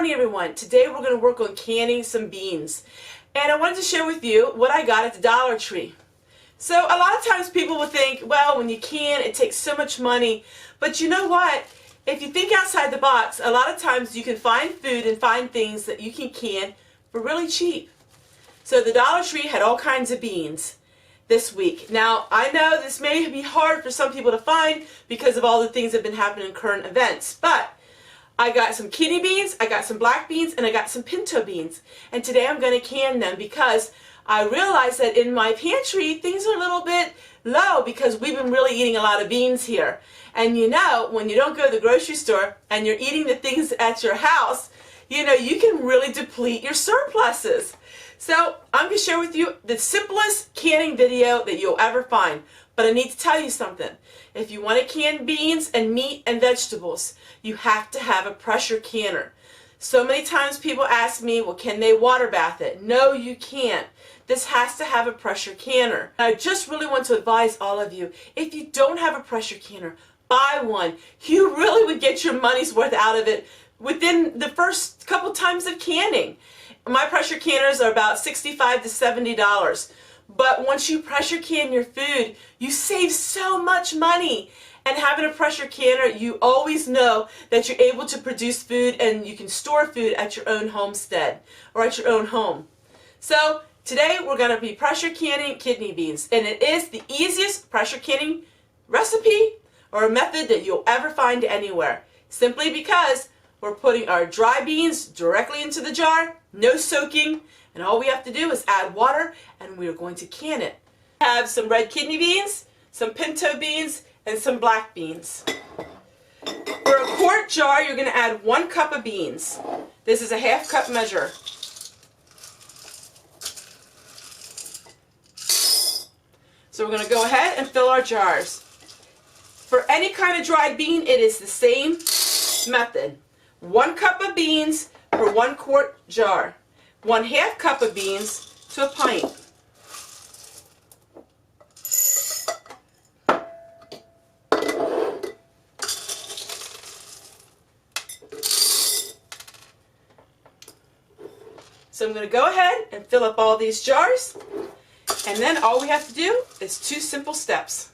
Morning everyone. Today we're going to work on canning some beans, and I wanted to share with you what I got at the Dollar Tree. So a lot of times people will think, well, when you can it takes so much money, but you know what, if you think outside the box, a lot of times you can find food and find things that you can can for really cheap. So the Dollar Tree had all kinds of beans this week. Now I know this may be hard for some people to find because of all the things that have been happening in current events, but I got some kidney beans, I got some black beans, and I got some pinto beans. And today I'm going to can them because I realized that in my pantry things are a little bit low because we've been really eating a lot of beans here. And you know, when you don't go to the grocery store and you're eating the things at your house, you know, you can really deplete your surpluses. So I'm going to share with you the simplest canning video that you'll ever find. But I need to tell you something. If you want to can beans and meat and vegetables, you have to have a pressure canner. So many times people ask me, well, can they water bath it? No, you can't. This has to have a pressure canner. I just really want to advise all of you, if you don't have a pressure canner, buy one. You really would get your money's worth out of it within the first couple times of canning. My pressure canners are about $65 to $70. But once you pressure can your food, you save so much money. And having a pressure canner, you always know that you're able to produce food and you can store food at your own homestead or at your own home. So today we're going to be pressure canning kidney beans. And it is the easiest pressure canning recipe or method that you'll ever find anywhere. Simply because we're putting our dry beans directly into the jar, no soaking, and all we have to do is add water and we're going to can it. I have some red kidney beans, some pinto beans, and some black beans. For a quart jar, you're going to add 1 cup of beans. This is a ½ cup measure. So we're going to go ahead and fill our jars. For any kind of dried bean, it is the same method. 1 cup of beans for 1 quart jar. 1/2 cup of beans to a pint. So I'm going to go ahead and fill up all these jars, and then all we have to do is 2 simple steps.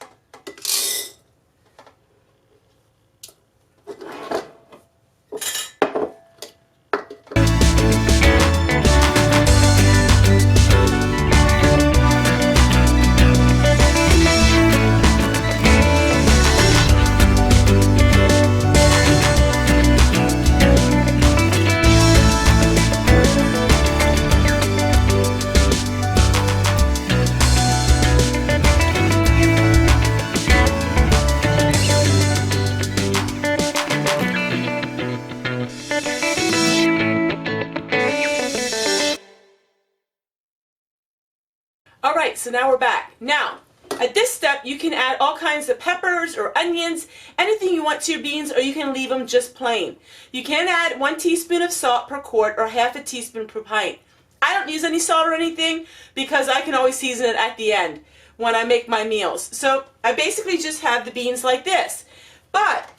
Alright, so now we're back. Now, at this step you can add all kinds of peppers or onions, anything you want to your beans, or you can leave them just plain. You can add 1 teaspoon of salt per quart or ½ teaspoon per pint. I don't use any salt or anything because I can always season it at the end when I make my meals. So I basically just have the beans like this. But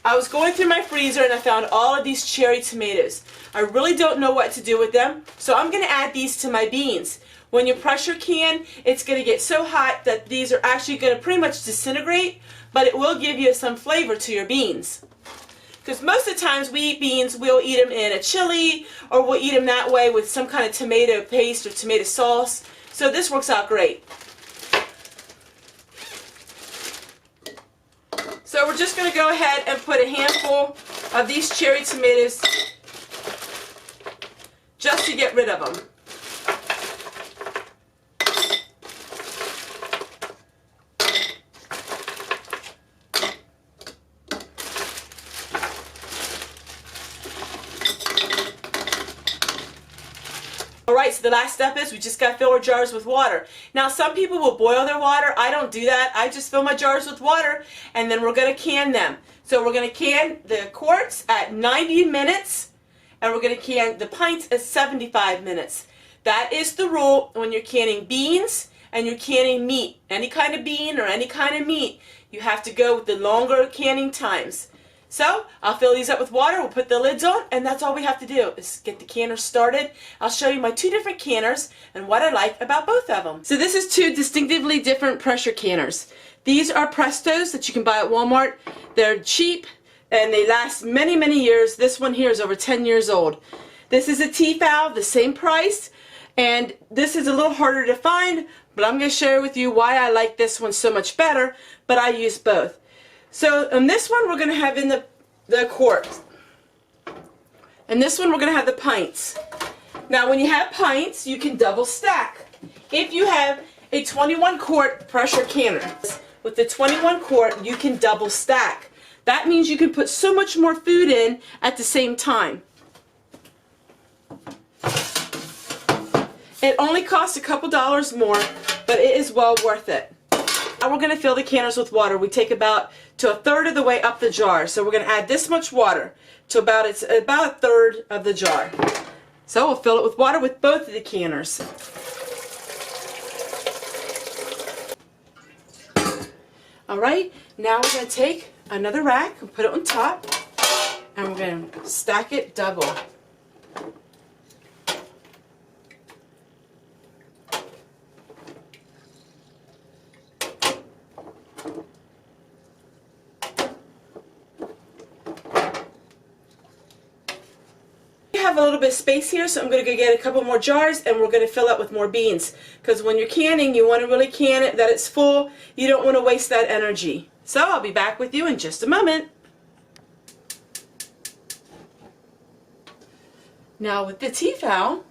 I was going through my freezer and I found all of these cherry tomatoes. I really don't know what to do with them, so I'm going to add these to my beans. When you pressure can, it's going to get so hot that these are actually going to pretty much disintegrate, but it will give you some flavor to your beans. Because most of the times we eat beans, we'll eat them in a chili, or we'll eat them that way with some kind of tomato paste or tomato sauce. So this works out great. So we're just going to go ahead and put a handful of these cherry tomatoes just to get rid of them. Alright, so the last step is we just got to fill our jars with water. Now some people will boil their water. I don't do that. I just fill my jars with water and then we're going to can them. So we're going to can the quarts at 90 minutes and we're going to can the pints at 75 minutes. That is the rule when you're canning beans and you're canning meat. Any kind of bean or any kind of meat, you have to go with the longer canning times. So I'll fill these up with water, we'll put the lids on, and that's all we have to do is get the canner started. I'll show you my two different canners and what I like about both of them. So this is two distinctively different pressure canners. These are Prestos that you can buy at Walmart. They're cheap and they last many, many years. This one here is over 10 years old. This is a T-valve, the same price, and this is a little harder to find, but I'm going to share with you why I like this one so much better, but I use both. So on this one we're going to have in the quarts, and this one we're going to have the pints. Now when you have pints, you can double stack. If you have a 21 quart pressure canner, with the 21 quart you can double stack. That means you can put so much more food in at the same time. It only costs a couple dollars more, but it is well worth it. Now we're going to fill the canners with water. We take about to a third of the way up the jar. So we're going to add this much water to about a third of the jar. So we'll fill it with water with both of the canners. Alright, now we're going to take another rack and put it on top, and we're going to stack it double. Have a little bit of space here, so I'm going to go get a couple more jars and we're going to fill up with more beans, because when you're canning you want to really can it that it's full. You don't want to waste that energy. So I'll be back with you in just a moment. Now with the T-valve,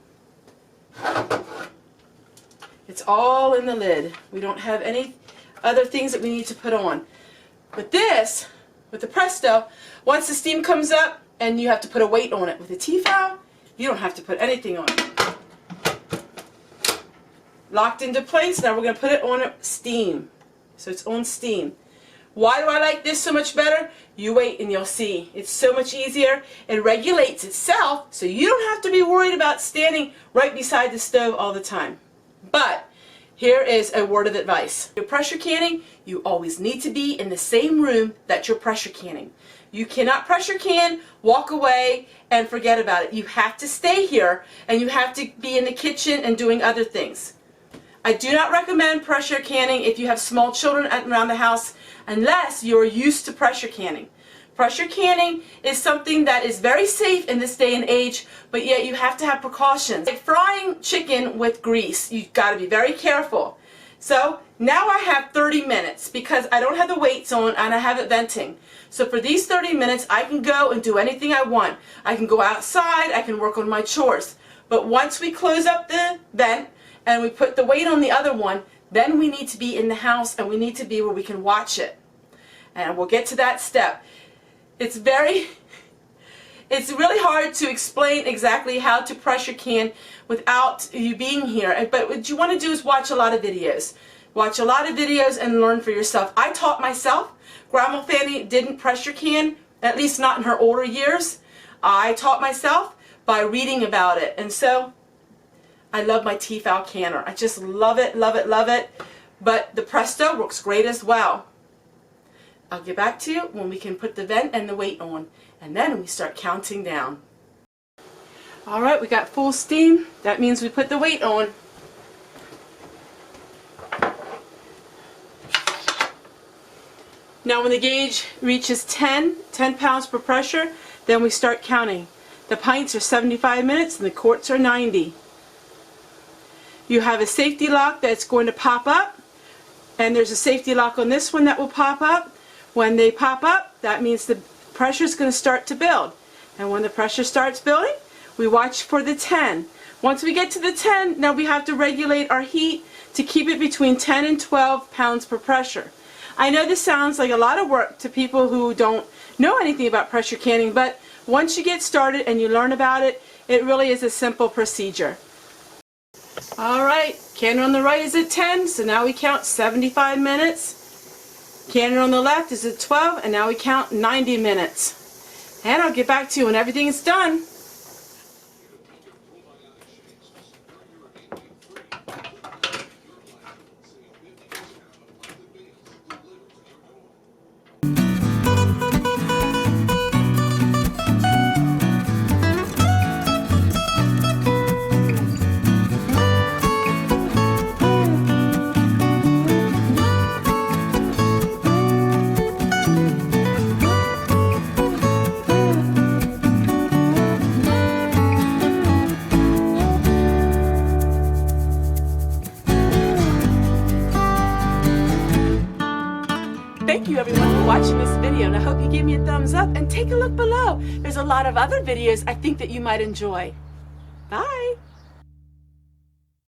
it's all in the lid. We don't have any other things that we need to put on. With this, with the Presto, once the steam comes up and you have to put a weight on it. With the T-valve, you don't have to put anything on it. Locked into place. Now we're going to put it on steam. So it's on steam. Why do I like this so much better? You wait and you'll see. It's so much easier. It regulates itself, so you don't have to be worried about standing right beside the stove all the time. But here is a word of advice. You're pressure canning, you always need to be in the same room that you're pressure canning. You cannot pressure can, walk away, and forget about it. You have to stay here, and you have to be in the kitchen and doing other things. I do not recommend pressure canning if you have small children around the house, unless you're used to pressure canning. Pressure canning is something that is very safe in this day and age, but yet you have to have precautions. Like frying chicken with grease, you've got to be very careful. So now I have 30 minutes because I don't have the weights on and I have it venting. So for these 30 minutes I can go and do anything I want. I can go outside, I can work on my chores. But once we close up the vent and we put the weight on the other one, then we need to be in the house and we need to be where we can watch it. And we'll get to that step. It's really hard to explain exactly how to pressure can without you being here. But what you want to do is watch a lot of videos. Watch a lot of videos and learn for yourself. I taught myself. Grandma Fanny didn't pressure can, at least not in her older years. I taught myself by reading about it. And so I love my T-valve canner. I just love it, love it, love it. But the Presto works great as well. I'll get back to you when we can put the vent and the weight on, and then we start counting down. Alright, we got full steam. That means we put the weight on. Now when the gauge reaches 10 pounds per pressure, then we start counting. The pints are 75 minutes and the quarts are 90. You have a safety lock that's going to pop up, and there's a safety lock on this one that will pop up. When they pop up, that means the pressure is going to start to build. And when the pressure starts building, we watch for the 10. Once we get to the 10, now we have to regulate our heat to keep it between 10 and 12 pounds per pressure. I know this sounds like a lot of work to people who don't know anything about pressure canning, but once you get started and you learn about it, it really is a simple procedure. Alright, canner on the right is at 10, so now we count 75 minutes. Canner on the left is at 12, and now we count 90 minutes. And I'll get back to you when everything is done. you everyone for watching this video, and I hope you give me a thumbs up and take a look below. There's a lot of other videos I think that you might enjoy. Bye!